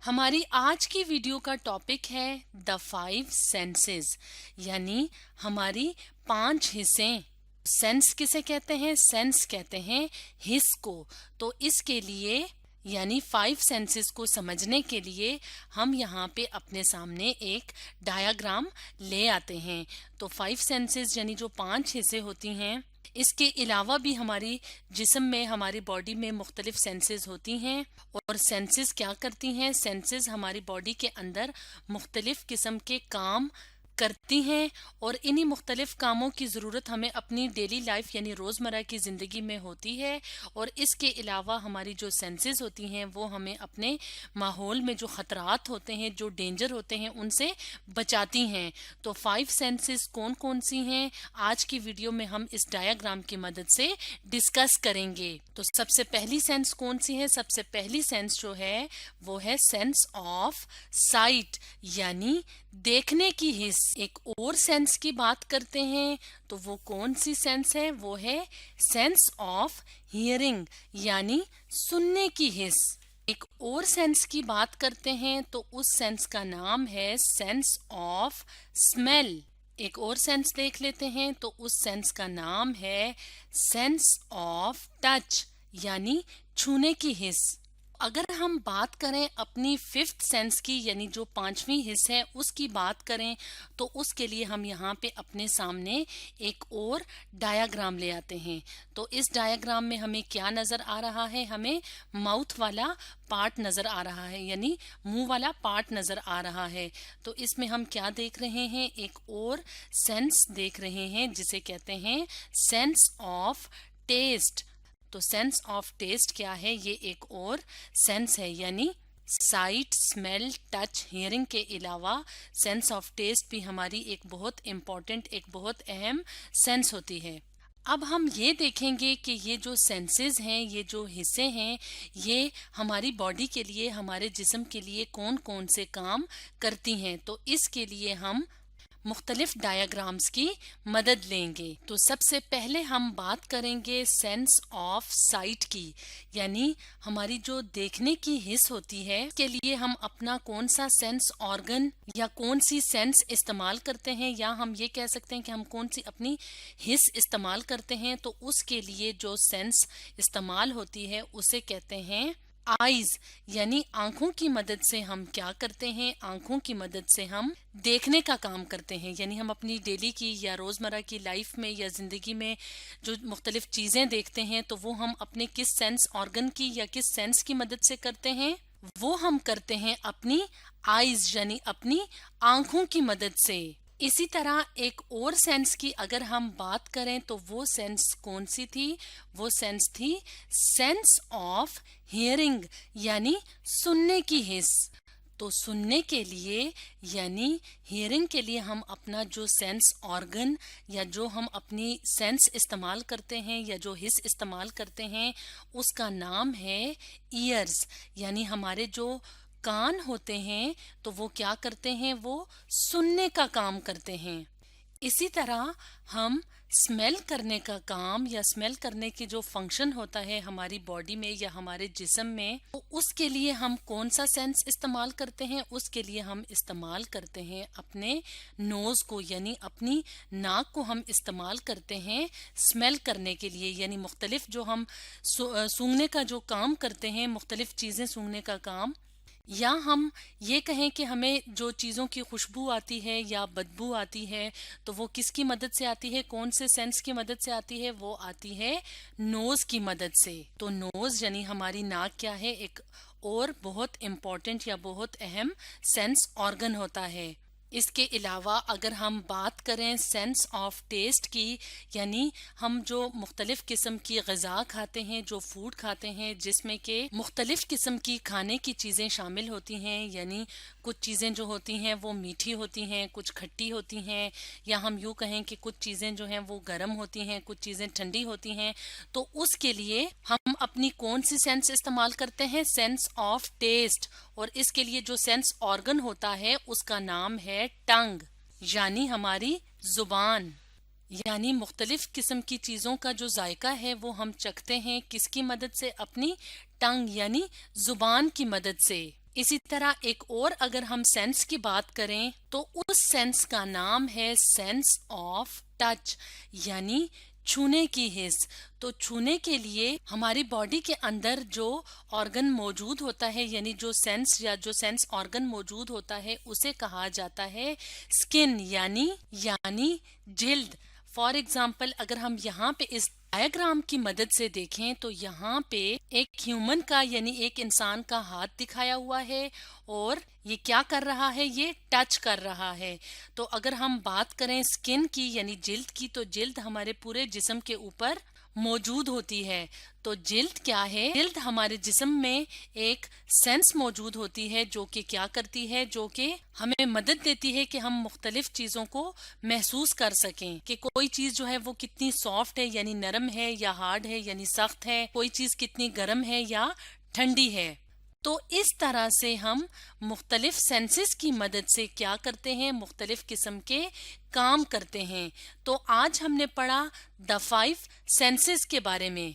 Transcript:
हमारी आज की वीडियो का टॉपिक है द 5 सेंसेस, यानी हमारी 5 हिस्सें। सेंस किसे कहते हैं? सेंस कहते हैं हिस्स को। तो इसके लिए यानी 5 सेंसेस को समझने के लिए हम यहाँ पे अपने सामने एक डायग्राम ले आते हैं। तो 5 सेंसेस यानी जो 5 हिस्से होती हैं, इसके अलावा भी हमारी जिस्म में, हमारी बॉडी में मुख्तलिफ सेंसेस होती हैं। और सेंसेस क्या करती हैं? सेंसेस हमारी बॉडी के अंदर मुख्तलिफ किस्म के काम करती हैं और इन्हीं मुख्तलिफ कामों की ज़रूरत हमें अपनी डेली लाइफ यानी रोज़मर्रा की ज़िंदगी में होती है। और इसके अलावा हमारी जो सेंसेस होती हैं वो हमें अपने माहौल में जो ख़तरात होते हैं, जो डेंजर होते हैं, उनसे बचाती हैं। तो 5 सेंसेस कौन कौन सी हैं, आज की वीडियो में हम इस डायग्राम की मदद से डिस्कस करेंगे। तो सबसे पहली सेंस कौन सी है? सबसे पहली सेंस जो है वो है सेंस ऑफ साइट, यानी देखने की हिस्स। एक और सेंस की बात करते हैं तो वो कौन सी सेंस है? वो है सेंस ऑफ हियरिंग, यानी सुनने की हिस्स। एक और सेंस की बात करते हैं तो उस सेंस का नाम है सेंस ऑफ स्मेल। एक और सेंस देख लेते हैं तो उस सेंस का नाम है सेंस ऑफ टच, यानी छूने की हिस्स। अगर हम बात करें अपनी 5th सेंस की, यानी जो 5वीं हिस्स है उसकी बात करें, तो उसके लिए हम यहाँ पे अपने सामने एक और डायग्राम ले आते हैं। तो इस डायग्राम में हमें क्या नज़र आ रहा है? हमें माउथ वाला पार्ट नज़र आ रहा है, यानी मुंह वाला पार्ट नज़र आ रहा है। तो इसमें हम क्या देख रहे हैं? एक और सेंस देख रहे हैं जिसे कहते हैं सेंस ऑफ टेस्ट। तो सेंस ऑफ टेस्ट क्या है? ये एक और सेंस है, यानी साइट, स्मेल, टच, हियरिंग के अलावा सेंस ऑफ टेस्ट भी हमारी एक बहुत इम्पॉर्टेंट, एक बहुत अहम सेंस होती है। अब हम ये देखेंगे कि ये जो सेंसेस हैं, ये जो हिस्से हैं, ये हमारी बॉडी के लिए, हमारे जिस्म के लिए कौन कौन से काम करती हैं। तो इसके लिए हम मुख्तलिफ डायग्राम्स की मदद लेंगे। तो सबसे पहले हम बात करेंगे सेंस ऑफ साइट की, यानी हमारी जो देखने की हिस्स होती है, के लिए हम अपना कौन सा सेंस ऑर्गन या कौन सी सेंस इस्तेमाल करते हैं, या हम ये कह सकते हैं कि हम कौन सी अपनी हिस्स इस्तेमाल करते हैं। तो उसके लिए जो सेंस इस्तेमाल होती है उसे कहते हैं आईज, यानी आंखों की मदद से हम क्या करते हैं? आंखों की मदद से हम देखने का काम करते हैं, यानी हम अपनी डेली की या रोज़मर्रा की लाइफ में या ज़िंदगी में जो मुख्तलिफ चीज़ें देखते हैं तो वो हम अपने किस सेंस ऑर्गन की या किस सेंस की मदद से करते हैं? वो हम करते हैं अपनी आईज, यानी अपनी आंखों की मदद से। इसी तरह एक और सेंस की अगर हम बात करें तो वो सेंस कौन सी थी? वो सेंस थी सेंस ऑफ हियरिंग, यानी सुनने की हिस्स। तो सुनने के लिए यानी हियरिंग के लिए हम अपना जो सेंस ऑर्गन या जो हम अपनी सेंस इस्तेमाल करते हैं या जो हिस्स इस्तेमाल करते हैं उसका नाम है ईयर्स, यानी हमारे जो कान होते हैं तो वो क्या करते हैं? वो सुनने का काम करते हैं। इसी तरह हम स्मेल करने का काम या स्मेल करने की जो फंक्शन होता है हमारी बॉडी में या हमारे जिस्म में, तो उसके लिए हम कौन सा सेंस इस्तेमाल करते हैं? उसके लिए हम इस्तेमाल करते हैं अपने नोज को, यानी अपनी नाक को हम इस्तेमाल करते हैं स्मेल करने के लिए, यानी मुख्तलिफ जो हम सूंघने का जो काम करते हैं, मुख्तलिफ चीज़ें सूंघने का काम, या हम ये कहें कि हमें जो चीज़ों की खुशबू आती है या बदबू आती है तो वो किसकी मदद से आती है? कौन से सेंस की मदद से आती है? वो आती है नोज की मदद से। तो नोज यानी हमारी नाक क्या है? एक और बहुत इम्पॉर्टेंट या बहुत अहम सेंस ऑर्गन होता है। इसके अलावा अगर हम बात करें सेंस ऑफ टेस्ट की, यानी हम जो मुख्तलिफ किस्म की ग़िज़ा खाते हैं, जो फूड खाते हैं जिसमें के मुख्तलिफ किस्म की खाने की चीज़ें शामिल होती हैं, यानी कुछ चीज़ें जो होती हैं वो मीठी होती हैं, कुछ खट्टी होती हैं, या हम यूँ कहें कि कुछ चीज़ें जो हैं वो गर्म होती हैं, कुछ चीज़ें ठंडी होती हैं। तो उसके लिए हम अपनी कौन सी सेंस इस्तेमाल करते हैं? Sense of taste. और इसके लिए जो सेंस ऑर्गन होता है उसका नाम है टंग, यानी हमारी जुबान। यानी मुख्तलिफ किस्म की चीज़ों का जो जायका है वो हम चखते हैं किसकी मदद से? अपनी टंग यानी जुबान की मदद से। इसी तरह एक और अगर हम सेंस की बात करें तो उस सेंस का नाम है सेंस ऑफ टच, यानी छूने की हिस। तो छूने के लिए हमारी बॉडी के अंदर जो ऑर्गन मौजूद होता है, यानी जो सेंस या जो सेंस ऑर्गन मौजूद होता है, उसे कहा जाता है स्किन, यानी जिल्द। फॉर एग्जाम्पल अगर हम यहाँ पे इस डायग्राम की मदद से देखें तो यहाँ पे एक ह्यूमन का यानी एक इंसान का हाथ दिखाया हुआ है और ये क्या कर रहा है, ये टच कर रहा है। तो अगर हम बात करें स्किन की यानी जिल्द की, तो जिल्द हमारे पूरे जिस्म के ऊपर मौजूद होती है। तो जिल्द क्या है, जिल्द हमारे जिस्म में एक सेंस मौजूद होती है जो कि क्या करती है, जो कि हमें मदद देती है कि हम मुख्तलिफ चीजों को महसूस कर सकें कि कोई चीज जो है वो कितनी सॉफ्ट है यानी नरम है या हार्ड है यानी सख्त है, कोई चीज कितनी गर्म है या ठंडी है। तो इस तरह से हम मुख्तलिफ सेंसेस की मदद से क्या करते हैं, मुख्तलिफ किस्म के काम करते हैं। तो आज हमने पढ़ा द 5 सेंसेस के बारे में।